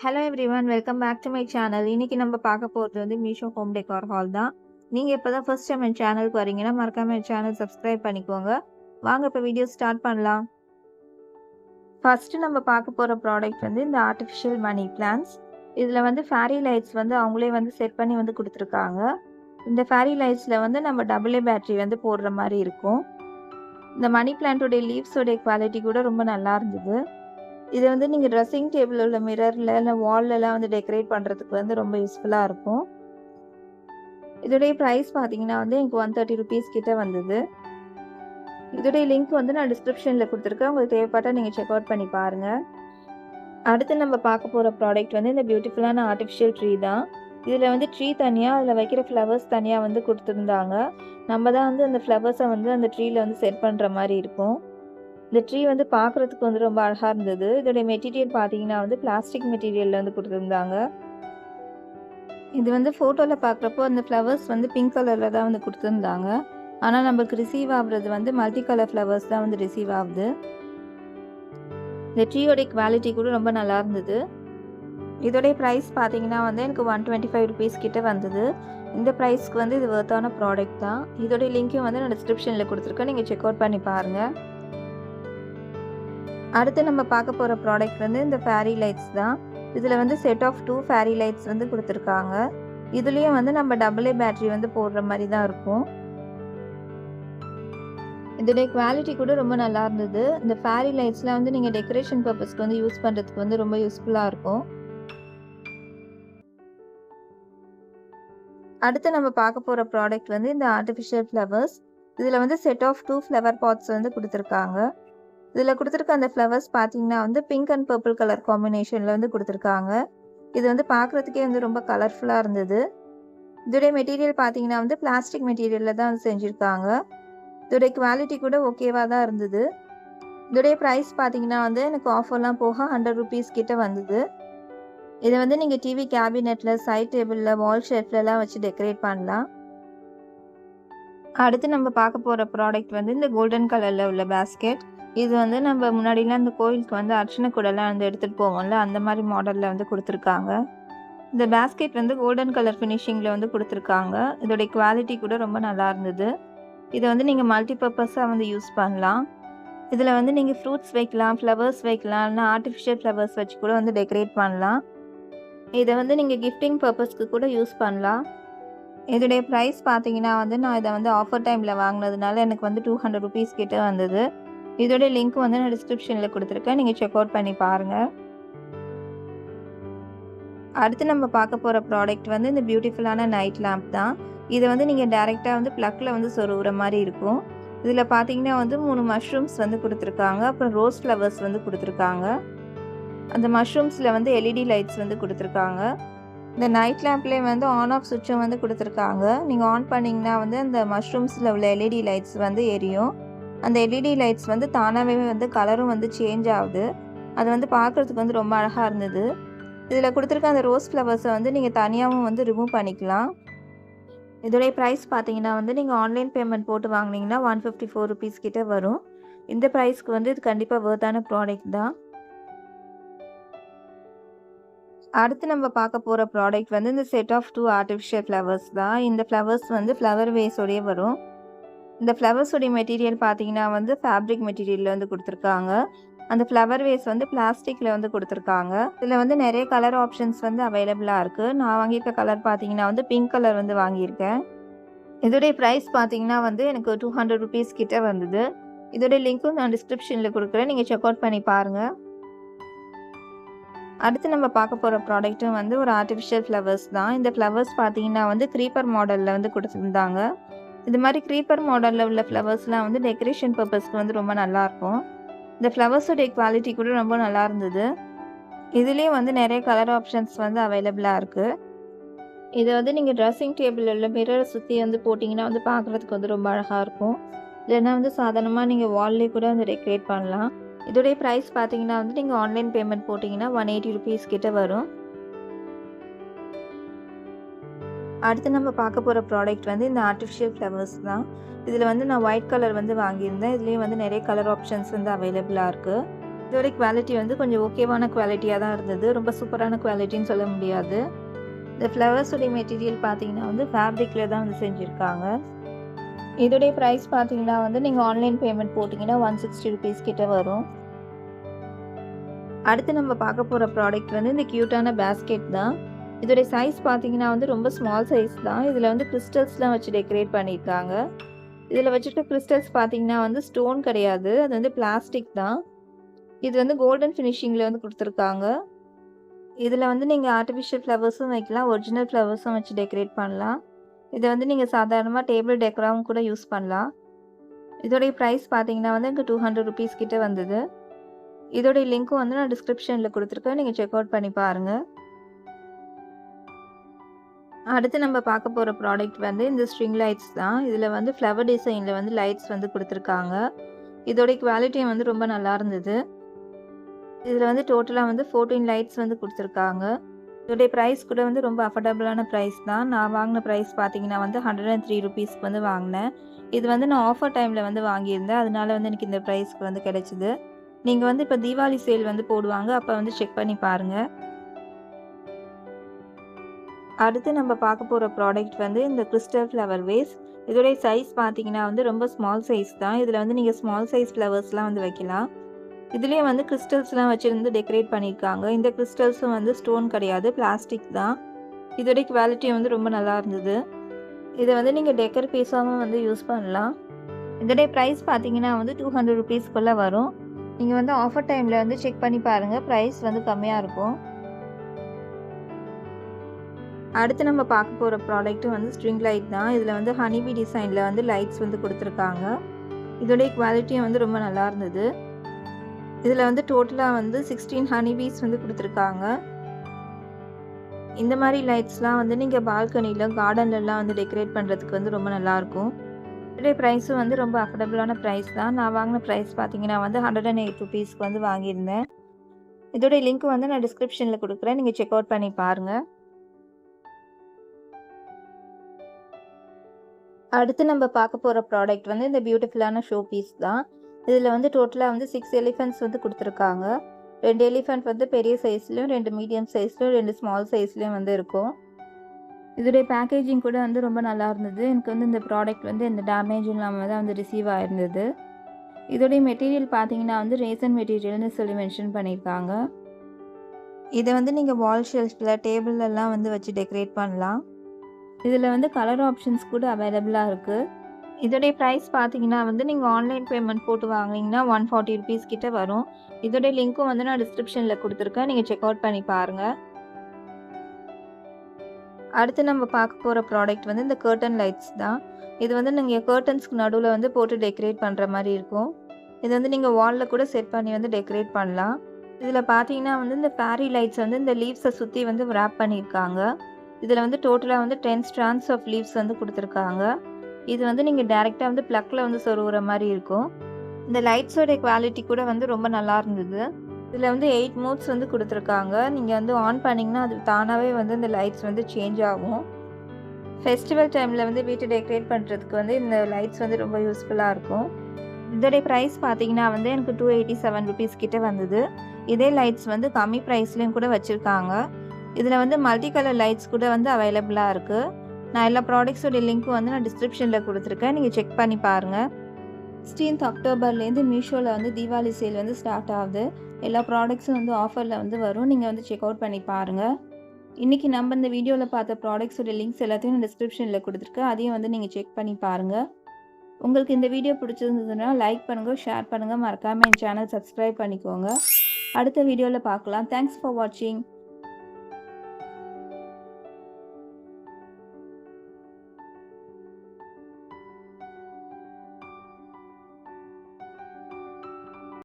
Hello everyone, welcome back to my channel. இன்னைக்கு நம்ம பார்க்க போகிறது வந்து மீஷோ ஹோம் டெக்கார் ஹால் தான். நீங்கள் இப்போ தான் ஃபர்ஸ்ட் டைம் என் சேனலுக்கு வரீங்கன்னா மறக்காம என் சேனல் சப்ஸ்கிரைப் பண்ணிக்கோங்க. வாங்க இப்போ வீடியோ ஸ்டார்ட் பண்ணலாம். ஃபர்ஸ்ட்டு நம்ம பார்க்க போகிற ப்ராடக்ட் வந்து இந்த ஆர்டிஃபிஷியல் மணி பிளான்ட்ஸ். இதில் வந்து ஃபேரி லைட்ஸ் வந்து அவங்களே வந்து செட் பண்ணி வந்து கொடுத்துருக்காங்க. இந்த ஃபேரி லைட்ஸில் வந்து நம்ம டபுள் ஏ பேட்டரி வந்து போடுற மாதிரி இருக்கும். இந்த மணி பிளான்ட்டோடைய லீவ்ஸோடைய குவாலிட்டி கூட ரொம்ப நல்லா இருந்தது. இது வந்து நீங்கள் ட்ரெஸ்ஸிங் டேபிள் உள்ள மிரரில் இல்லை வால்லலாம் வந்து டெக்கரேட் பண்ணுறதுக்கு வந்து ரொம்ப யூஸ்ஃபுல்லாக இருக்கும். இதோடைய ப்ரைஸ் பார்த்தீங்கன்னா வந்து எனக்கு 130 ருபீஸ் கிட்ட வந்தது. இதோடைய லிங்க் வந்து நான் டிஸ்கிரிப்ஷனில் கொடுத்துருக்கேன். உங்களுக்கு தேவைப்பட்டால் நீங்கள் செக் அவுட் பண்ணி பாருங்கள். அடுத்து நம்ம பார்க்க போகிற ப்ராடக்ட் வந்து இந்த பியூட்டிஃபுல்லான ஆர்டிஃபிஷியல் ட்ரீ தான். இதில் வந்து ட்ரீ தனியாக, அதில் வைக்கிற ஃப்ளவர்ஸ் தனியாக வந்து கொடுத்துருந்தாங்க. நம்ம தான் வந்து அந்த ஃப்ளவர்ஸை வந்து அந்த ட்ரீயில் வந்து செட் பண்ணுற மாதிரி இருக்கும். இந்த ட்ரீ வந்து பார்க்குறதுக்கு வந்து ரொம்ப அழகாக இருந்தது. இதோடைய மெட்டீரியல் பார்த்தீங்கன்னா வந்து பிளாஸ்டிக் மெட்டீரியலில் வந்து கொடுத்துருந்தாங்க. இது வந்து ஃபோட்டோவில் பார்க்குறப்போ அந்த ஃப்ளவர்ஸ் வந்து பிங்க் கலரில் தான் வந்து கொடுத்துருந்தாங்க. ஆனால் நமக்கு ரிசீவ் ஆகுறது வந்து மல்டி கலர் ஃப்ளவர்ஸ் தான் வந்து ரிசீவ் ஆகுது. இந்த ட்ரீயோடைய குவாலிட்டி கூட ரொம்ப நல்லா இருந்தது. இதோடைய ப்ரைஸ் பார்த்தீங்கன்னா வந்து எனக்கு 125 ருபீஸ் கிட்ட வந்தது. இந்த ப்ரைஸ்க்கு வந்து இது வர்த்தான ப்ராடக்ட் தான். இதோடைய லிங்க்கும் வந்து நான் டிஸ்கிரிப்ஷனில் கொடுத்துருக்கேன். நீங்கள் செக் அவுட் பண்ணி பாருங்கள். அடுத்து நம்ம பார்க்க போகிற ப்ராடக்ட் வந்து இந்த ஃபேரி லைட்ஸ் தான். இதில் வந்து செட் ஆஃப் 2 ஃபேரி லைட்ஸ் வந்து கொடுத்துருக்காங்க. இதுலேயும் வந்து நம்ம டபுள் ஏ பேட்டரி வந்து போடுற மாதிரி தான் இருக்கும். இதோடைய குவாலிட்டி கூட ரொம்ப நல்லா இருந்தது. இந்த ஃபேரி லைட்ஸ்லாம் வந்து நீங்கள் டெக்கரேஷன் பர்பஸ்க்கு வந்து யூஸ் பண்ணுறதுக்கு வந்து ரொம்ப யூஸ்ஃபுல்லாக இருக்கும். அடுத்து நம்ம பார்க்க போகிற ப்ராடக்ட் வந்து இந்த ஆர்டிஃபிஷியல் ஃப்ளவர்ஸ். இதில் வந்து செட் ஆஃப் 2 ஃப்ளவர் பாட்ஸ் வந்து கொடுத்துருக்காங்க. இதில் கொடுத்துருக்க அந்த ஃப்ளவர்ஸ் பார்த்தீங்கன்னா வந்து பிங்க் அண்ட் பர்பிள் கலர் காம்பினேஷனில் வந்து கொடுத்துருக்காங்க. இது வந்து பார்க்குறதுக்கே வந்து ரொம்ப கலர்ஃபுல்லாக இருந்தது. இதோடைய மெட்டீரியல் பார்த்தீங்கன்னா வந்து பிளாஸ்டிக் மெட்டீரியலில் தான் வந்து செஞ்சுருக்காங்க. இதோடைய குவாலிட்டி கூட ஓகேவாக தான் இருந்தது. இதோடைய ப்ரைஸ் பார்த்தீங்கன்னா வந்து எனக்கு ஆஃபர்லாம் போக 100 ருபீஸ் கிட்ட வந்தது. இதை வந்து நீங்கள் டிவி கேபினெட்டில், சைட் டேபிளில், வால் ஷெல்ஃப்லலாம் வச்சு டெக்கரேட் பண்ணலாம். அடுத்து நம்ம பார்க்க போகிற ப்ராடக்ட் வந்து இந்த கோல்டன் கலரில் உள்ள பேஸ்கெட். இது வந்து நம்ம முன்னாடிலாம் இந்த கோயிலுக்கு வந்து அர்ச்சனை கூடலாம் வந்து எடுத்துகிட்டு போவோம்ல, அந்த மாதிரி மாடலில் வந்து கொடுத்துருக்காங்க. இந்த பேஸ்கெட் வந்து கோல்டன் கலர் ஃபினிஷிங்கில் வந்து கொடுத்துருக்காங்க. இதோடைய குவாலிட்டி கூட ரொம்ப நல்லா இருந்தது. இதை வந்து நீங்கள் மல்டிபர்பஸாக வந்து யூஸ் பண்ணலாம். இதில் வந்து நீங்கள் ஃப்ரூட்ஸ் வைக்கலாம், ஃப்ளவர்ஸ் வைக்கலாம், இல்லைனா ஆர்டிஃபிஷியல் ஃப்ளவர்ஸ் வச்சு கூட வந்து டெக்கரேட் பண்ணலாம். இதை வந்து நீங்கள் கிஃப்டிங் பர்பஸ்க்கு கூட யூஸ் பண்ணலாம். இதோடைய ப்ரைஸ் பார்த்தீங்கன்னா வந்து நான் இதை வந்து ஆஃபர் டைமில் வாங்கினதுனால எனக்கு வந்து 200 ருபீஸ் கிட்ட வந்தது. இதோடைய லிங்க் வந்து நான் டிஸ்கிரிப்ஷனில் கொடுத்துருக்கேன். நீங்கள் செக் அவுட் பண்ணி பாருங்கள். அடுத்து நம்ம பார்க்க போகிற ப்ராடக்ட் வந்து இந்த பியூட்டிஃபுல்லான நைட் லேம்ப் தான். இதை வந்து நீங்கள் டைரெக்டாக வந்து ப்ளக்கில் வந்து சொருகிற மாதிரி இருக்கும். இதில் பார்த்தீங்கன்னா வந்து 3 மஷ்ரூம்ஸ் வந்து கொடுத்துருக்காங்க. அப்புறம் ரோஸ் ஃப்ளவர்ஸ் வந்து கொடுத்துருக்காங்க. அந்த மஷ்ரூம்ஸில் வந்து எல்இடி லைட்ஸ் வந்து கொடுத்துருக்காங்க. இந்த நைட் லேம்ப்லேயே வந்து ஆன் ஆஃப் சுவிட்சும் வந்து கொடுத்துருக்காங்க. நீங்கள் ஆன் பண்ணிங்கன்னா வந்து அந்த மஷ்ரூம்ஸில் உள்ள எல்இடி லைட்ஸ் வந்து எரியும். அந்த எல்இடி லைட்ஸ் வந்து தானாகவே வந்து கலரும் வந்து சேஞ்ச் ஆகுது. அது வந்து பார்க்குறதுக்கு வந்து ரொம்ப அழகாக இருந்தது. இதில் கொடுத்துருக்க அந்த ரோஸ் ஃப்ளவர்ஸை வந்து நீங்கள் தனியாகவும் வந்து ரிமூவ் பண்ணிக்கலாம். இதோடைய ப்ரைஸ் பார்த்தீங்கன்னா வந்து நீங்கள் ஆன்லைன் பேமெண்ட் போட்டு வாங்கினீங்கன்னா 154 ருபீஸ் கிட்ட வரும். இந்த ப்ரைஸ்க்கு வந்து இது கண்டிப்பாக வர்த்தான ப்ராடக்ட் தான். அடுத்து நம்ம பார்க்க போகிற ப்ராடக்ட் வந்து இந்த செட் ஆஃப் 2 ஆர்டிஃபிஷியல் ஃப்ளவர்ஸ் தான். இந்த ஃப்ளவர்ஸ் வந்து ஃப்ளவர் வேஸோடையே வரும். இந்த ஃப்ளவர்ஸோடைய மெட்டீரியல் பார்த்தீங்கன்னா வந்து ஃபேப்ரிக் மெட்டீரியலில் வந்து கொடுத்துருக்காங்க. அந்த ஃப்ளவர் வேஸ் வந்து பிளாஸ்டிக்கில் வந்து கொடுத்துருக்காங்க. இதில் வந்து நிறைய கலர் ஆப்ஷன்ஸ் வந்து அவைலபிளாக இருக்குது. நான் வாங்கியிருக்க கலர் பார்த்தீங்கன்னா வந்து பிங்க் கலர் வந்து வாங்கியிருக்கேன். இதோடைய ப்ரைஸ் பார்த்தீங்கன்னா வந்து எனக்கு 200 ருபீஸ் கிட்ட வந்தது. இதோடைய லிங்க்கும் நான் டிஸ்கிரிப்ஷனில் கொடுக்குறேன். நீங்கள் செக் அவுட் பண்ணி பாருங்கள். அடுத்து நம்ம பார்க்க போகிற ப்ராடக்ட்டும் வந்து ஒரு ஆர்டிஃபிஷியல் ஃப்ளவர்ஸ் தான். இந்த ஃப்ளவர்ஸ் பார்த்தீங்கன்னா வந்து க்ரீப்பர் மாடலில் வந்து கொடுத்துருந்தாங்க. இது மாதிரி க்ரீப்பர் மாடலில் உள்ள ஃப்ளவர்ஸ்லாம் வந்து டெக்கரேஷன் பர்பஸ்க்கு வந்து ரொம்ப நல்லாயிருக்கும். இந்த ஃப்ளவர்ஸோடைய குவாலிட்டி கூட ரொம்ப நல்லா இருந்தது. இதுலேயும் வந்து நிறைய கலர் ஆப்ஷன்ஸ் வந்து அவைலபிளாக இருக்குது. இதை வந்து நீங்கள் ட்ரெஸ்ஸிங் டேபிள் உள்ள மிரரை சுற்றி வந்து போட்டிங்கன்னா வந்து பார்க்குறதுக்கு வந்து ரொம்ப அழகாக இருக்கும். இல்லைன்னா வந்து சாதாரணமாக நீங்கள் வால்லே கூட வந்து டெக்கரேட் பண்ணலாம். இதோடைய ப்ரைஸ் பார்த்தீங்கன்னா வந்து நீங்கள் ஆன்லைன் பேமெண்ட் போட்டிங்கன்னா 180 ருபீஸ் கிட்ட வரும். அடுத்து நம்ம பார்க்க போகிற ப்ராடக்ட் வந்து இந்த ஆர்டிஃபிஷியல் ஃப்ளவர்ஸ் தான். இதில் வந்து நான் ஒயிட் கலர் வந்து வாங்கியிருந்தேன். இதுலேயும் வந்து நிறைய கலர் ஆப்ஷன்ஸ் வந்து அவைலபிளாக இருக்குது. இதோட குவாலிட்டி வந்து கொஞ்சம் ஓகேவான குவாலிட்டியாக தான் இருந்தது. ரொம்ப சூப்பரான குவாலிட்டின்னு சொல்ல முடியாது. இந்த ஃப்ளவர்ஸோடைய மெட்டீரியல் பார்த்தீங்கன்னா வந்து ஃபேப்ரிக்கில் தான் வந்து செஞ்சுருக்காங்க. இதோடைய ப்ரைஸ் பார்த்தீங்கன்னா வந்து நீங்கள் ஆன்லைன் பேமெண்ட் போட்டிங்கன்னா ₹160 கிட்ட வரும். அடுத்து நம்ம பார்க்க போகிற ப்ராடக்ட் வந்து இந்த க்யூட்டான பேஸ்கெட் தான். இதோடைய சைஸ் பார்த்தீங்கன்னா வந்து ரொம்ப ஸ்மால் சைஸ் தான். இதில் வந்து கிறிஸ்டல்ஸ்லாம் வச்சு டெக்கரேட் பண்ணியிருக்காங்க. இதில் வச்சுருக்க கிறிஸ்டல்ஸ் பார்த்தீங்கன்னா வந்து ஸ்டோன் கிடையாது, அது வந்து பிளாஸ்டிக் தான். இது வந்து கோல்டன் ஃபினிஷிங்கில் வந்து கொடுத்துருக்காங்க. இதில் வந்து நீங்கள் ஆர்டிஃபிஷியல் ஃப்ளவர்ஸும் வைக்கலாம், ஒரிஜினல் ஃப்ளவர்ஸும் வச்சு டெக்கரேட் பண்ணலாம். இதை வந்து நீங்கள் சாதாரணமாக டேபிள் டெக்கராகவும் கூட யூஸ் பண்ணலாம். இதோடைய ப்ரைஸ் பார்த்தீங்கன்னா வந்து எனக்கு ₹200 கிட்ட வந்தது. இதோடைய லிங்க்கும் வந்து நான் டிஸ்கிரிப்ஷனில் கொடுத்துருக்கேன், நீங்கள் செக் அவுட் பண்ணி பாருங்கள். அடுத்து நம்ம பார்க்க போகிற ப்ராடக்ட் வந்து இந்த ஸ்ட்ரிங் லைட்ஸ் தான். இதில் வந்து ஃப்ளவர் டிசைனில் வந்து லைட்ஸ் வந்து கொடுத்துருக்காங்க. இதோடைய குவாலிட்டி வந்து ரொம்ப நல்லா இருந்தது. இதில் வந்து டோட்டலாக வந்து 14 லைட்ஸ் வந்து கொடுத்துருக்காங்க. இதோடைய ப்ரைஸ் கூட வந்து ரொம்ப அஃபோர்டபுளான ப்ரைஸ் தான். நான் வாங்கின ப்ரைஸ் பார்த்தீங்கன்னா வந்து ₹103 வந்து வாங்கினேன். இது வந்து நான் ஆஃபர் டைமில் வந்து வாங்கியிருந்தேன், அதனால வந்து எனக்கு இந்த ப்ரைஸ்க்கு வந்து கிடைச்சிது. நீங்கள் வந்து இப்போ தீபாவளி சேல் வந்து போடுவாங்க, அப்போ வந்து செக் பண்ணி பாருங்கள். அடுத்து நம்ம பார்க்க போகிற ப்ராடக்ட் வந்து இந்த கிறிஸ்டல் ஃப்ளவர் வேஸ். இதோடைய சைஸ் பார்த்தீங்கன்னா வந்து ரொம்ப ஸ்மால் சைஸ் தான். இதில் வந்து நீங்கள் ஸ்மால் சைஸ் ஃப்ளவர்ஸ்லாம் வந்து வைக்கலாம். இதுலேயே வந்து கிறிஸ்டல்ஸ்லாம் வச்சுருந்து டெக்கரேட் பண்ணியிருக்காங்க. இந்த கிறிஸ்டல்ஸும் வந்து ஸ்டோன் கிடையாது, பிளாஸ்டிக் தான். இதோடைய குவாலிட்டி வந்து ரொம்ப நல்லா இருந்தது. இதை வந்து நீங்கள் டெக்கர் பீஸாகவும் வந்து யூஸ் பண்ணலாம். இதோடைய ப்ரைஸ் பார்த்தீங்கன்னா வந்து ₹200 வரும். நீங்கள் வந்து ஆஃபர் டைமில் வந்து செக் பண்ணி பாருங்கள், ப்ரைஸ் வந்து கம்மியாக இருக்கும். அடுத்து நம்ம பார்க்க போகிற ப்ராடக்ட்டும் வந்து ஸ்ட்ரிங் லைட் தான். இதில் வந்து ஹனிபி டிசைனில் வந்து லைட்ஸ் வந்து கொடுத்துருக்காங்க. இதோடைய குவாலிட்டியும் வந்து ரொம்ப நல்லா இருந்தது. இதில் வந்து டோட்டலாக வந்து 16 ஹனிபீஸ் வந்து கொடுத்துருக்காங்க. இந்த மாதிரி லைட்ஸ்லாம் வந்து நீங்கள் பால்கனியில் கார்டன்லலாம் வந்து டெக்கரேட் பண்ணுறதுக்கு வந்து ரொம்ப நல்லாயிருக்கும். இதோடைய ப்ரைஸும் வந்து ரொம்ப அஃபோர்டபுளான ப்ரைஸ் தான். நான் வாங்கின ப்ரைஸ் பார்த்தீங்கன்னா வந்து ₹108 வந்து வாங்கியிருந்தேன். இதோடைய லிங்க் வந்து நான் டிஸ்கிரிப்ஷனில் கொடுக்குறேன், நீங்கள் செக் அவுட் பண்ணி பாருங்கள். அடுத்து நம்ம பார்க்க போகிற ப்ராடக்ட் வந்து இந்த பியூட்டிஃபுல்லான ஷோ பீஸ் தான். இதில் வந்து டோட்டலாக வந்து 6 எலிஃபென்ட்ஸ் வந்து கொடுத்துருக்காங்க. 2 எலிஃபென்ட் வந்து பெரிய சைஸ்லையும், 2 மீடியம் சைஸ்லையும், 2 ஸ்மால் சைஸ்லையும் வந்து இருக்கும். இதோடைய பேக்கேஜிங் கூட வந்து ரொம்ப நல்லா இருந்தது. எனக்கு வந்து இந்த ப்ராடக்ட் வந்து எந்த டேமேஜும் இல்லாமல் தான் வந்து ரிசீவ் ஆயிருந்தது. இதோடைய மெட்டீரியல் பார்த்தீங்கன்னா வந்து ரேசன் மெட்டீரியல்னு சொல்லி மென்ஷன் பண்ணியிருக்காங்க. இதை வந்து நீங்கள் வால் ஷெல்ஃபில், டேபிள்லாம் வந்து வச்சு டெக்கரேட் பண்ணலாம். இதில் வந்து கலர் ஆப்ஷன்ஸ் கூட அவைலபிளாக இருக்குது. இதோடைய ப்ரைஸ் பார்த்தீங்கன்னா வந்து நீங்கள் ஆன்லைன் பேமெண்ட் போட்டு வாங்கினீங்கன்னா ₹140 கிட்ட வரும். இதோடைய லிங்க்கும் வந்து நான் டிஸ்கிரிப்ஷனில் கொடுத்துருக்கேன், நீங்கள் செக் அவுட் பண்ணி பாருங்கள். அடுத்து நம்ம பார்க்க போகிற ப்ராடக்ட் வந்து இந்த கர்டன் லைட்ஸ் தான். இது வந்து நீங்கள் கர்டன்ஸ்க்கு நடுவில் வந்து போட்டு டெக்கரேட் பண்ணுற மாதிரி இருக்கும். இது வந்து நீங்கள் வாலில் கூட செட் பண்ணி வந்து டெக்கரேட் பண்ணலாம். இதில் பார்த்தீங்கன்னா வந்து இந்த ஃபேரி லைட்ஸ் வந்து இந்த லீவ்ஸை சுற்றி வந்து ரேப் பண்ணியிருக்காங்க. இதில் வந்து டோட்டலாக வந்து 10 ஸ்ட்ராண்ட்ஸ் ஆஃப் லீவ்ஸ் வந்து கொடுத்துருக்காங்க. இது வந்து நீங்கள் டேரெக்டாக வந்து ப்ளக்கில் வந்து சொருகிற மாதிரி இருக்கும். இந்த லைட்ஸோடைய குவாலிட்டி கூட வந்து ரொம்ப நல்லா இருந்தது. இதில் வந்து 8 மோட்ஸ் வந்து கொடுத்துருக்காங்க. நீங்கள் வந்து ஆன் பண்ணிங்கன்னா அது தானாகவே வந்து இந்த லைட்ஸ் வந்து சேஞ்ச் ஆகும். ஃபெஸ்டிவல் டைமில் வந்து வீட்டை டெக்கரேட் பண்ணுறதுக்கு வந்து இந்த லைட்ஸ் வந்து ரொம்ப யூஸ்ஃபுல்லாக இருக்கும். இதோடைய ப்ரைஸ் பார்த்தீங்கன்னா வந்து எனக்கு ₹287 கிட்ட வந்தது. இதே லைட்ஸ் வந்து கம்மி ப்ரைஸ்லேயும் கூட வச்சுருக்காங்க. இதில் வந்து மல்டி கலர் லைட்ஸ் கூட வந்து அவைலபிளாக இருக்குது. நான் எல்லா ப்ராடக்ட்ஸோடைய லிங்க்கும் வந்து நான் டிஸ்கிரிப்ஷனில் கொடுத்துருக்கேன், நீங்கள் செக் பண்ணி பாருங்கள். 16th அக்டோபர்லேருந்து மீஷோவில் வந்து தீபாவளி சேல் வந்து ஸ்டார்ட் ஆகுது. எல்லா ப்ராடக்ட்ஸும் வந்து ஆஃபரில் வந்து வரும், நீங்கள் வந்து செக் அவுட் பண்ணி பாருங்கள். இன்றைக்கி நம்ம இந்த வீடியோவில் பார்த்த ப்ராடக்ட்ஸோடைய லிங்க்ஸ் எல்லாத்தையும் நான் டிஸ்கிரிப்ஷனில் கொடுத்துருக்கேன், அதையும் வந்து நீங்கள் செக் பண்ணி பாருங்கள். உங்களுக்கு இந்த வீடியோ பிடிச்சிருந்ததுன்னா லைக் பண்ணுங்கள், ஷேர் பண்ணுங்கள், மறக்காமல் என் சேனல் சப்ஸ்கிரைப் பண்ணிக்கோங்க. அடுத்த வீடியோவில் பார்க்கலாம். தேங்க்ஸ் ஃபார் வாட்சிங்.